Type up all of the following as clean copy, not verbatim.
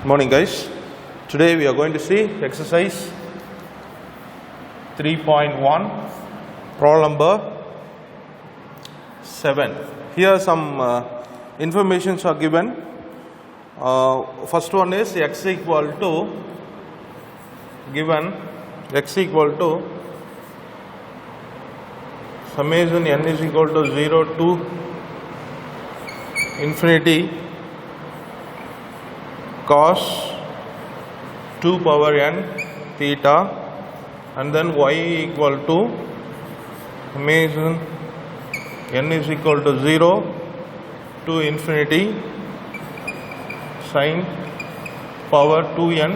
Morning guys. Today we are going to see exercise 3.1 problem number 7. Here some informations are given. First one is x equal to given x equal to summation n is equal to 0 to infinity cos 2 power n theta, and then y equal to summation n is equal to 0 to infinity sin power 2n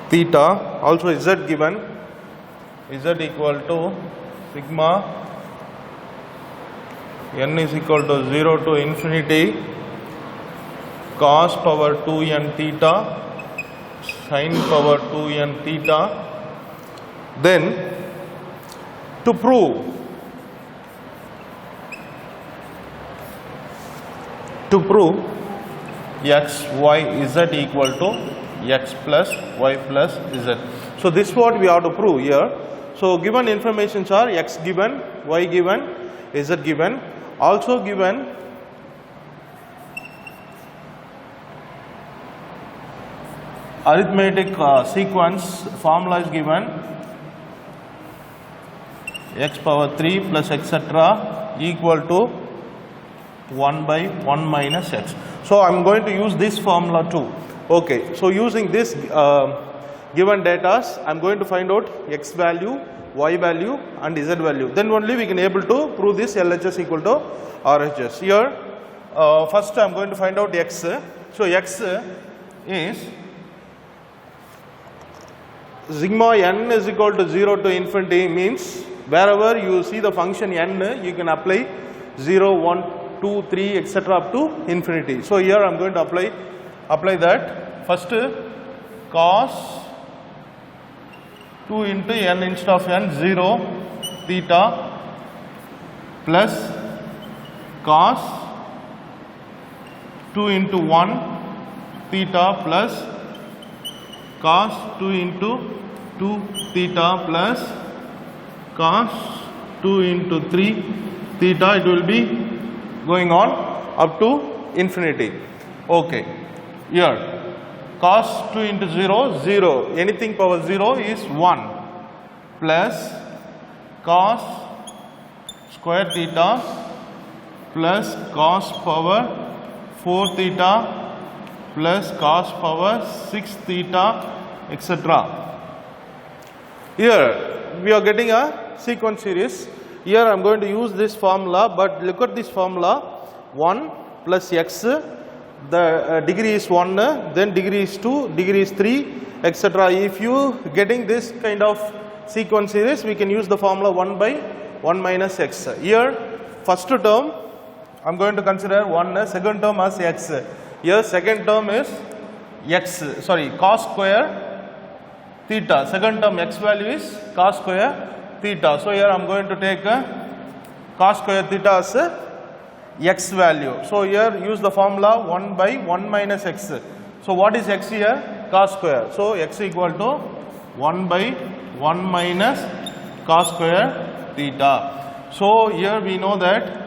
theta. Also z given, z equal to sigma n is equal to 0 to infinity cos power 2n theta sin power 2n theta. Then to prove x y z equal to x plus y plus z. So this is what we have to prove here. So given informations are x given, y given, z given. Also given arithmetic sequence formula is given, x power 3 plus etc. equal to 1 by 1 minus x. So I am going to use this formula too. Okay, so using this given data, I am going to find out x value, y value and z value. Then only we can able to prove this LHS equal to RHS. Here first I am going to find out x. So x is sigma n is equal to 0 to infinity, means wherever you see the function n, you can apply 0, 1, 2, 3 etc. up to infinity. So here I am going to apply that. First cos 2 into n instead of n 0 theta plus cos 2 into 1 theta plus cos 2 into 2 theta plus cos 2 into 3 theta. It will be going on up to infinity. Okay, here cos 2 into 0, 0, anything power 0 is 1 plus cos square theta plus cos power 4 theta plus cos power 6 theta etc. Here we are getting a sequence series. Here I am going to use this formula, but look at this formula, 1 plus x, the degree is 1, then degree is 2, degree is 3 etc. If you getting this kind of sequence series, we can use the formula 1 by 1 minus x. Here first term I am going to consider 1, second term as x. Here second term is cos square theta, second term x value is cos square theta. So here I am going to take cos square theta as x value. So here use the formula 1 by 1 minus x. So what is x here? Cos square. So x equal to 1 by 1 minus cos square theta. So here we know that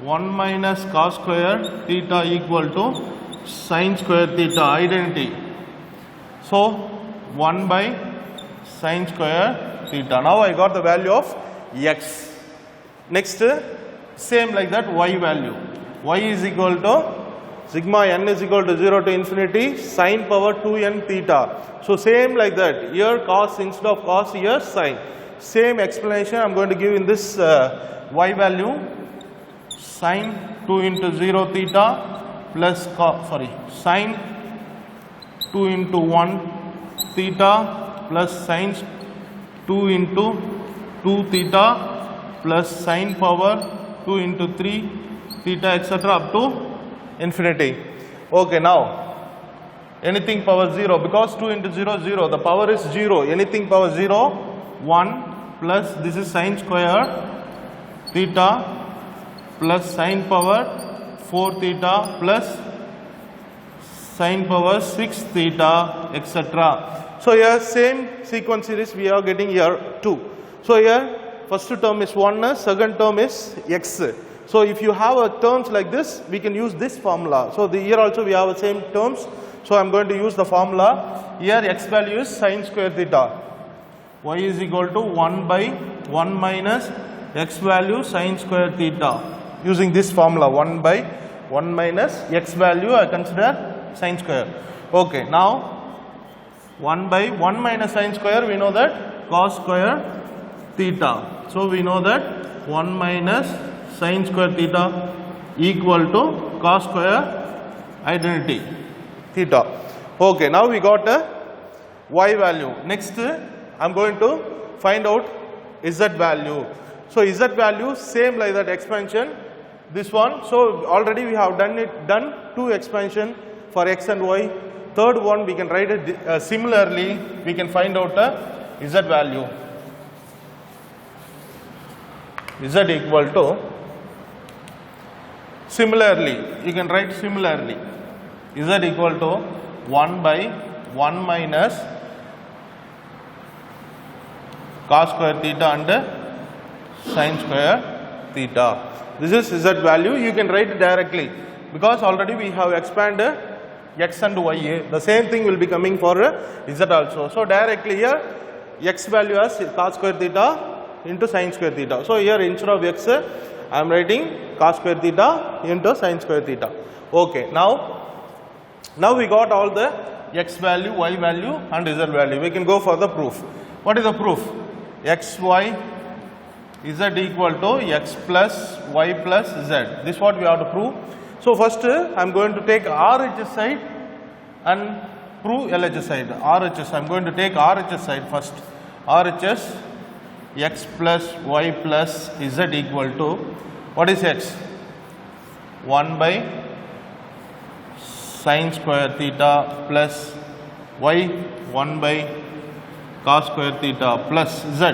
1 minus cos square theta equal to sin square theta, identity. So 1 by sin square theta. Now I got the value of x. Next, same like that, y value. Y is equal to sigma n is equal to 0 to infinity sin power 2n theta. So same like that, here cos instead of cos, here sin. Same explanation I am going to give in this y value, sin 2 into 0 theta plus sin 2 into 1 theta plus sin 2 into 2 theta plus sin power 2 into 3 theta etc. up to infinity. Okay, now anything power 0, because 2 into 0 0, the power is 0, anything power 0 1 plus this is sin square theta plus sin power 4 theta plus sine power 6 theta, etc. So here same sequence series we are getting here 2. So here first term is 1, second term is x. So if you have a terms like this, we can use this formula. So here also we have the same terms. So I am going to use the formula. Here x value is sine square theta. Y is equal to 1 by 1 minus x value sine square theta. Using this formula 1 by 1 minus x value I consider sine square. Okay, now 1 by 1 minus sine square, we know that cos square theta. So we know that 1 minus sine square theta equal to cos square identity theta. Okay, now we got a y value. Next I am going to find out z value. So z value same like that expansion, this one. So already we have done 2 expansion for x and y. Third one we can write it similarly, we can find out a z value. Z equal to, similarly, you can write similarly, z equal to 1 by 1 minus cos square theta and sine square theta. This is z value. You can write it directly because already we have expanded x and y. The same thing will be coming for z also. So directly here x value as cos square theta into sine square theta. So here instead of x I am writing cos square theta into sine square theta. Okay, now we got all the x value, y value and z value. We can go for the proof. What is the proof? X, y, z equal to x plus y plus z. This is what we have to prove. So first I am going to take RHS side and prove LHS side. RHS, I am going to take RHS side first. RHS x plus y plus z equal to, what is x? 1 by sine square theta plus y 1 by cos square theta plus z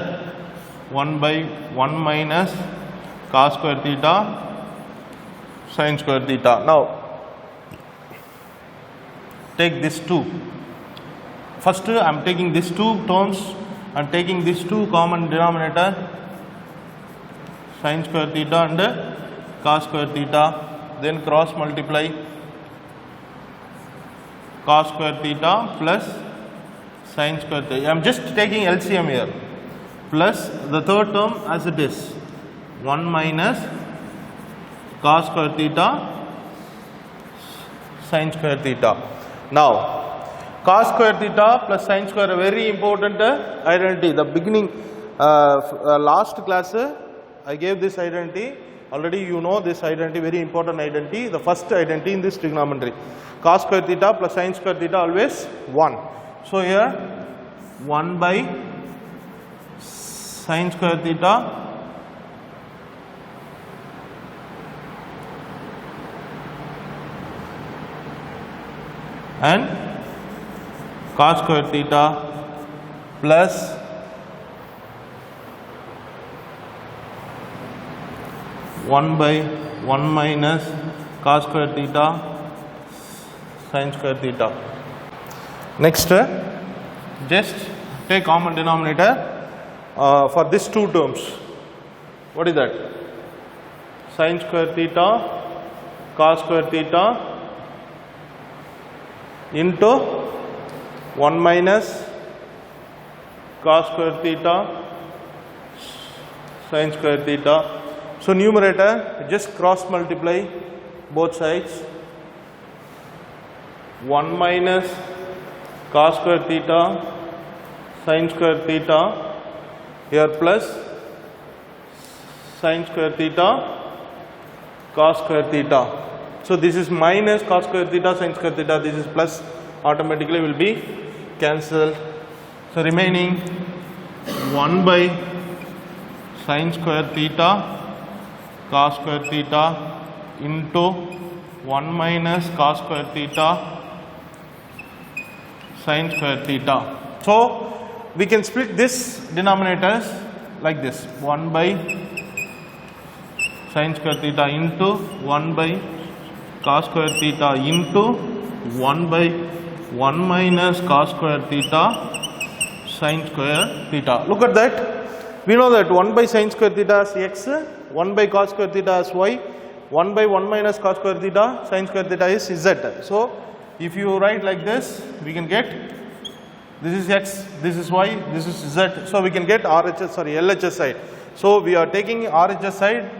1 by 1 minus cos square theta sine square theta. Now take this 2. First I am taking these 2 terms and taking these 2 common denominator, sine square theta and cos square theta, then cross multiply cos square theta plus sine square theta. I am just taking LCM here, plus the third term as it is 1 minus cos square theta sine square theta. Now cos square theta plus sine square, a very important identity. The beginning last class I gave this identity. Already you know this identity, very important identity, the first identity in this trigonometry. Cos square theta plus sine square theta always 1. So here 1 by sine square theta and cos square theta plus one by 1 minus cos square theta sine square theta. Next, just take common denominator for these 2 terms. What is that? Sine square theta cos square theta into 1 minus cos square theta sine square theta. So numerator just cross multiply both sides, 1 minus cos square theta sine square theta here plus sine square theta cos square theta. So this is minus cos square theta sine square theta, this is plus, automatically will be cancelled. So remaining 1 by sine square theta cos square theta into 1 minus cos square theta sine square theta. So we can split this denominators like this, 1 by sine square theta into 1 by cos square theta into 1 by 1 minus cos square theta sin square theta. Look at that. We know that 1 by sin square theta is x, 1 by cos square theta is y, 1 by 1 minus cos square theta sin square theta is z. So if you write like this, we can get this is x, this is y, this is z. So we can get LHS side. So we are taking RHS side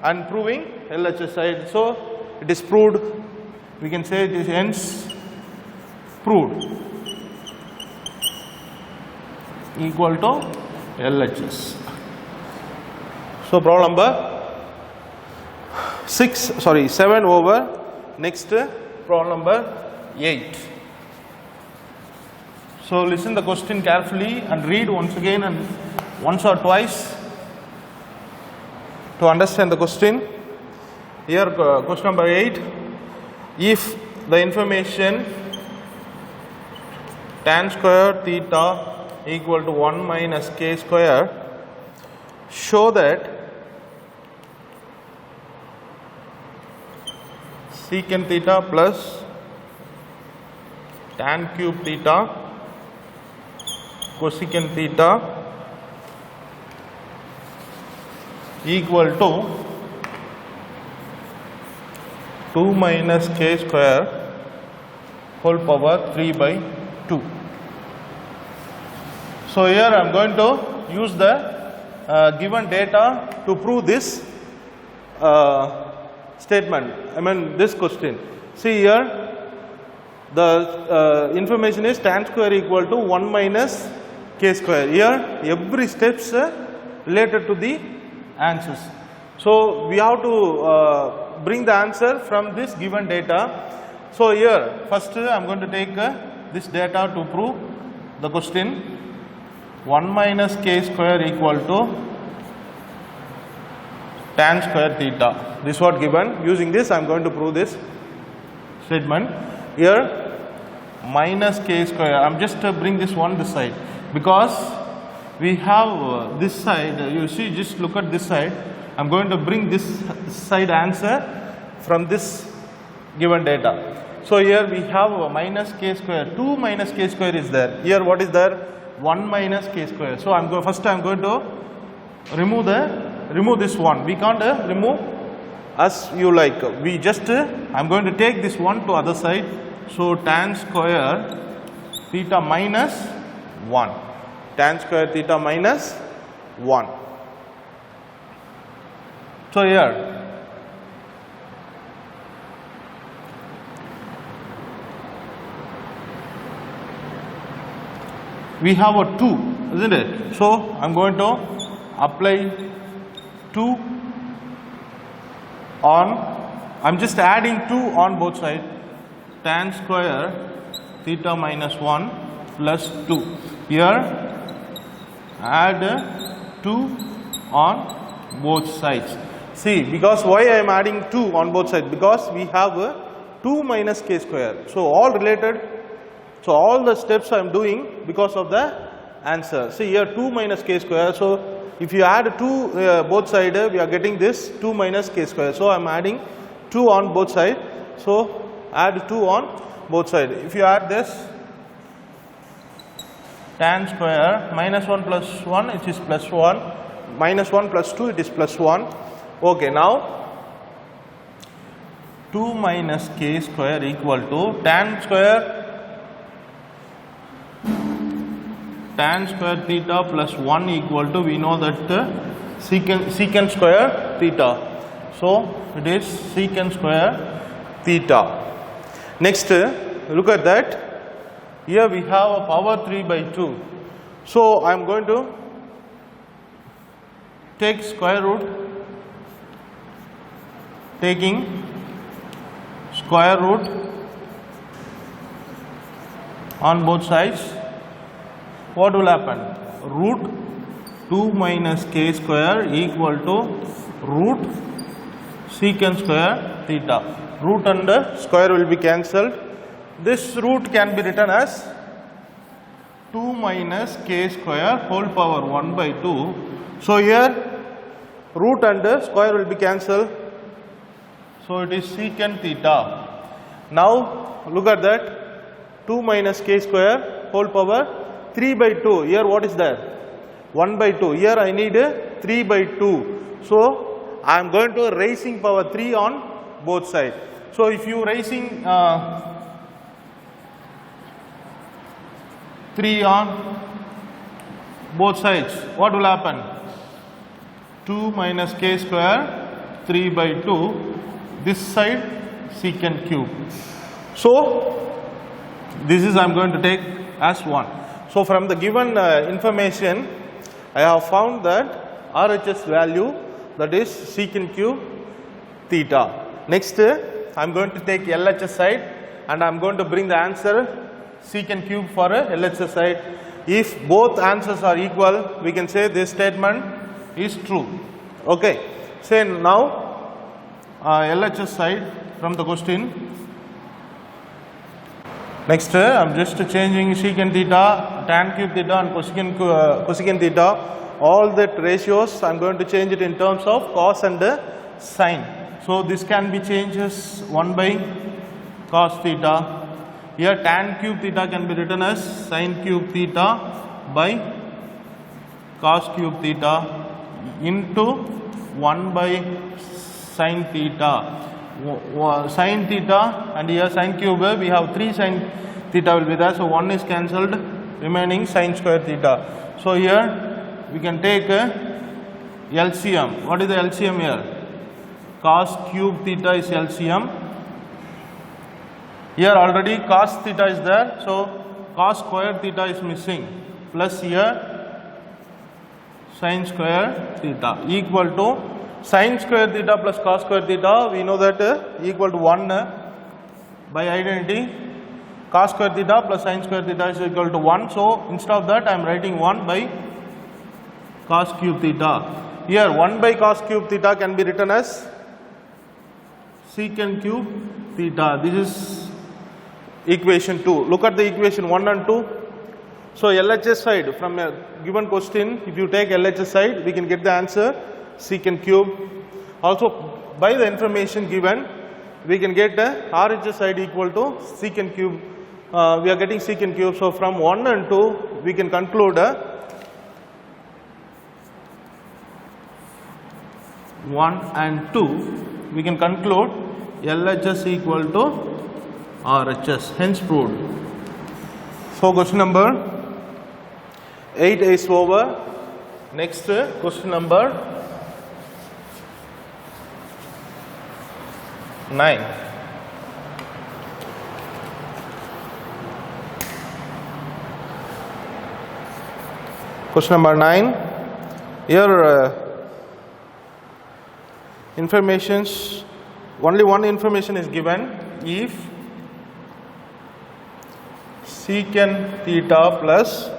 and proving LHS side. So it is proved. We can say it is hence proved equal to LHS. So problem number 7 over. Next problem number 8. So listen the question carefully and read once again and once or twice to understand the question. Here question number 8. If the information tan square theta equal to 1 minus k square, show that secant theta plus tan cube theta cosecant theta equal to 2 minus k square whole power 3 by 2. So here I am going to use the given data to prove this statement, this question. See here, the information is tan square equal to 1 minus k square. Here every steps related to the answers. So we have to bring the answer from this given data. So here first I am going to take this data to prove the question. 1 minus k square equal to tan square theta. This is what given. Using this I am going to prove this statement. Here minus k square, I am just bring this one this side because we have this side. You see, just look at this side. I am going to bring this side answer from this given data. So here we have minus k square. 2 minus k square is there. Here what is there? 1 minus k square. So first I am going to remove this one. We can't remove as you like. We just I am going to take this one to other side. So tan square theta minus 1. Tan square theta minus 1. So here we have a 2, isn't it? So I am going to apply 2 on, I am just adding 2 on both sides. Tan square theta minus 1 plus 2. Here add 2 on both sides. See, because why I am adding 2 on both sides? Because we have 2 minus k square. So all related. So all the steps I am doing because of the answer. See here 2 minus k square. So if you add 2 both sides, we are getting this 2 minus k square. So I am adding 2 on both sides. So add 2 on both sides. If you add this tan square minus 1 plus 1, it is plus 1. Minus 1 plus 2, it is plus 1. Okay, now 2 minus k square equal to tan square theta plus 1 equal to, we know that secant square theta. So it is secant square theta. Next, look at that. Here we have a power 3 by 2. So I am going to take square root, taking square root on both sides. What will happen? Root 2 minus k square equal to root secant square theta. Root and square will be cancelled. This root can be written as 2 minus k square whole power 1 by 2. So here root and square will be cancelled. So it is secant theta. Now look at that, 2 minus k square whole power 3 by 2. Here what is there? 1 by 2. Here I need 3 by 2. So I am going to raising power 3 on both sides. So if you raising 3 on both sides, what will happen? 2 minus k square 3 by 2, this side secant cube. So this is I am going to take as 1. So from the given information, I have found that RHS value, that is secant cube theta. Next I am going to take LHS side and I am going to bring the answer secant cube for a LHS side. If both answers are equal, we can say this statement is true. Okay. Say now LHS side from the question. Next I am just changing secant theta, tan cube theta and cosecant theta. All that ratios I am going to change it in terms of cos and sin. So this can be changed as 1 by cos theta. Here tan cube theta can be written as sin cube theta by cos cube theta into 1 by sin theta. Sin theta and here sin cube, we have 3 sin theta will be there. So 1 is cancelled, remaining sin square theta. So here we can take LCM. What is the LCM here? Cos cube theta is LCM. Here already cos theta is there, so cos square theta is missing, plus here sin square theta equal to sin square theta plus cos square theta. We know that equal to 1 by identity. Cos square theta plus sin square theta is equal to 1. So instead of that I am writing 1 by cos cube theta. Here 1 by cos cube theta can be written as secant cube theta. This is equation 2. Look at the equation 1 and 2. So LHS side, from a given question, if you take LHS side, we can get the answer secant cube. Also by the information given, we can get RHS side equal to secant cube. We are getting secant cube. So from 1 and 2, we can conclude 1 and 2, we can conclude LHS equal to RHS, hence proved. So question number 8 is over. Next question number 9. Question number 9. Here informations, only one information is given. If secant theta plus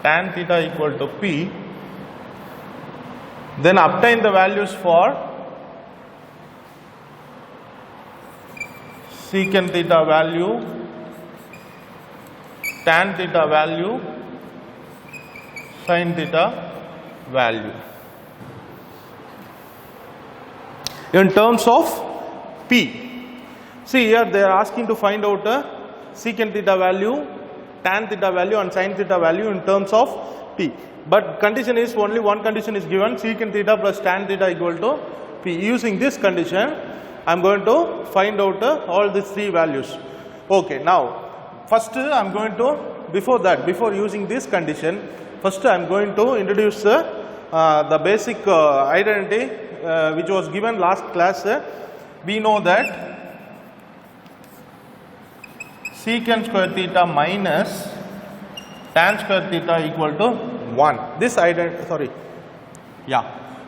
tan theta equal to P, then obtain the values for secant theta value, tan theta value, sin theta value in terms of P. See here they are asking to find out secant theta value, tan theta value and sin theta value in terms of P. But condition is, only one condition is given, secant theta plus tan theta equal to P. Using this condition, I am going to find out all these 3 values. Okay, now first I am going to, before using this condition, first I am going to introduce the basic identity which was given last class. We know that secant square theta minus tan square theta equal to 1. This identity,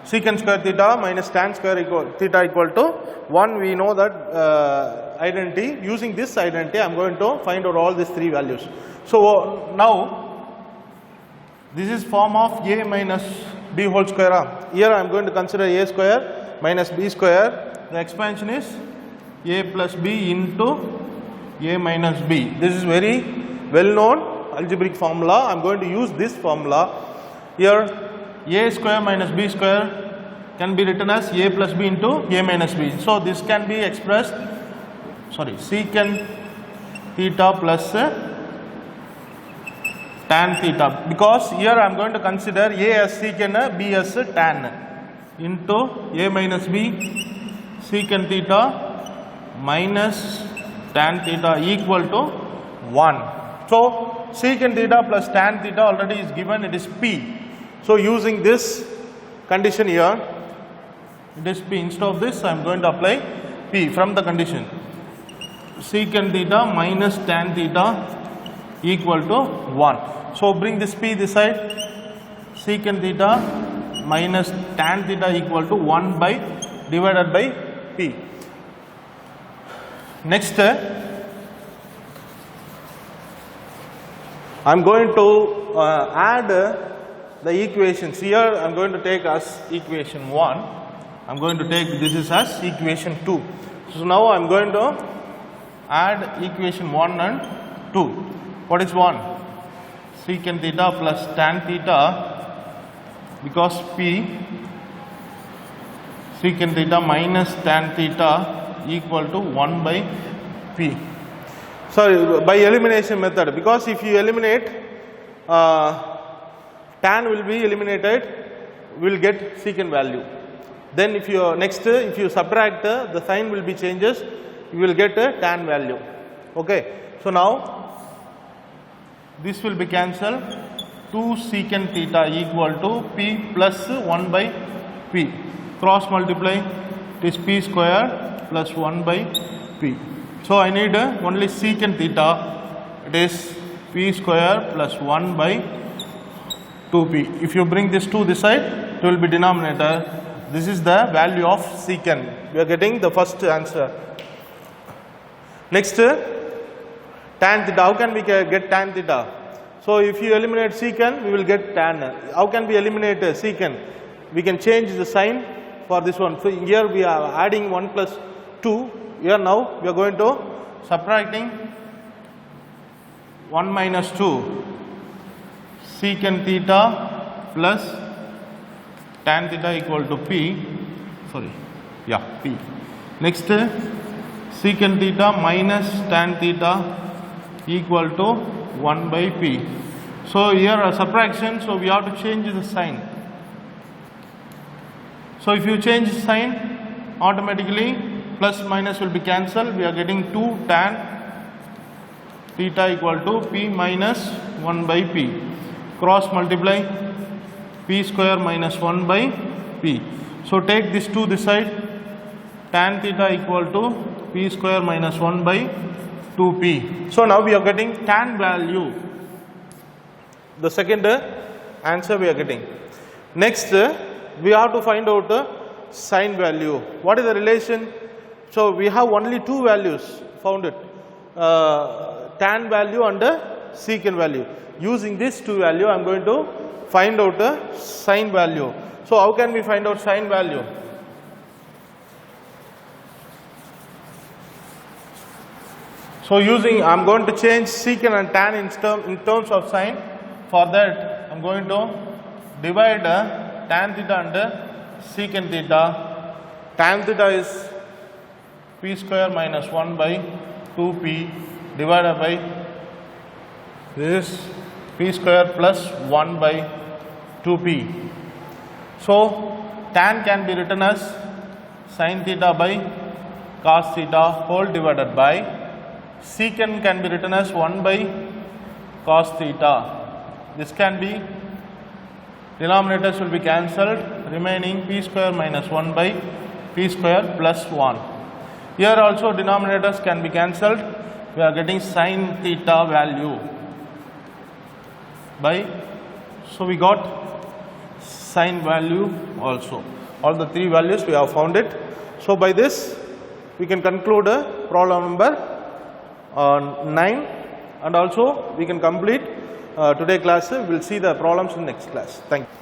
secant square theta minus tan square theta equal to 1. We know that identity. Using this identity, I am going to find out all these 3 values. So now this is form of a minus b whole square. Here I am going to consider a square minus b square. The expansion is a plus b into a minus b. This is very well known algebraic formula. I am going to use this formula. Here a square minus b square can be written as a plus b into a minus b. So this can be expressed secant theta plus tan theta, because here I am going to consider A as secant, B as tan, into A minus B secant theta minus tan theta equal to 1. So secant theta plus tan theta already is given, it is P. So using this condition here, it is P. Instead of this I am going to apply P from the condition. Secant theta minus tan theta equal to 1. So bring this P this side. Secant theta minus tan theta equal to 1 by divided by P. Next I am going to add the equations. Here I am going to take as equation 1. I am going to take this is as equation 2. So now I am going to add equation 1 and 2. What is 1? Secant theta plus tan theta, because P secant theta minus tan theta equal to 1 by P. Sorry, by elimination method, because if you eliminate tan will be eliminated, we will get secant value. Then if you if you subtract the sign will be changes, you will get a tan value. Okay. So now this will be cancelled. 2 secant theta equal to P plus 1 by P. Cross multiply, it is P square plus 1 by P. So I need only secant theta, it is P square plus 1 by 2P. If you bring this 2 this side, it will be denominator. This is the value of secant. We are getting the first answer. Next, tan theta. How can we get tan theta? So if you eliminate secant, we will get tan. How can we eliminate secant? We can change the sign for this one. So here we are adding 1 plus 2. Here now we are going to subtracting 1 minus 2 secant theta plus tan theta equal to P. P. Next, secant theta minus tan theta equal to 1 by P. So here a subtraction, so we have to change the sign. So if you change the sign, automatically plus minus will be cancelled. We are getting 2 tan theta equal to P minus 1 by P. Cross multiply, P square minus 1 by P. So take this 2 this side, tan theta equal to P square minus 1 by 2P. So now we are getting tan value. The second answer we are getting. Next, we have to find out the sine value. What is the relation? So we have only 2 values found it, tan value and secant value. Using this 2 value, I am going to find out the sine value. So how can we find out sine value? So using, I am going to change secant and tan in terms of sine. For that, I am going to divide tan theta and secant theta. Tan theta is P square minus 1 by 2P divided by this is P square plus 1 by 2P. So tan can be written as sin theta by cos theta whole divided by secant can be written as 1 by cos theta. This can be, denominators will be cancelled, remaining P square minus 1 by P square plus 1. Here also denominators can be cancelled. We are getting sin theta value by, so we got sine value also. All the 3 values we have found it. So by this we can conclude problem number 9, and also we can complete today class. We will see the problems in next class. Thank you.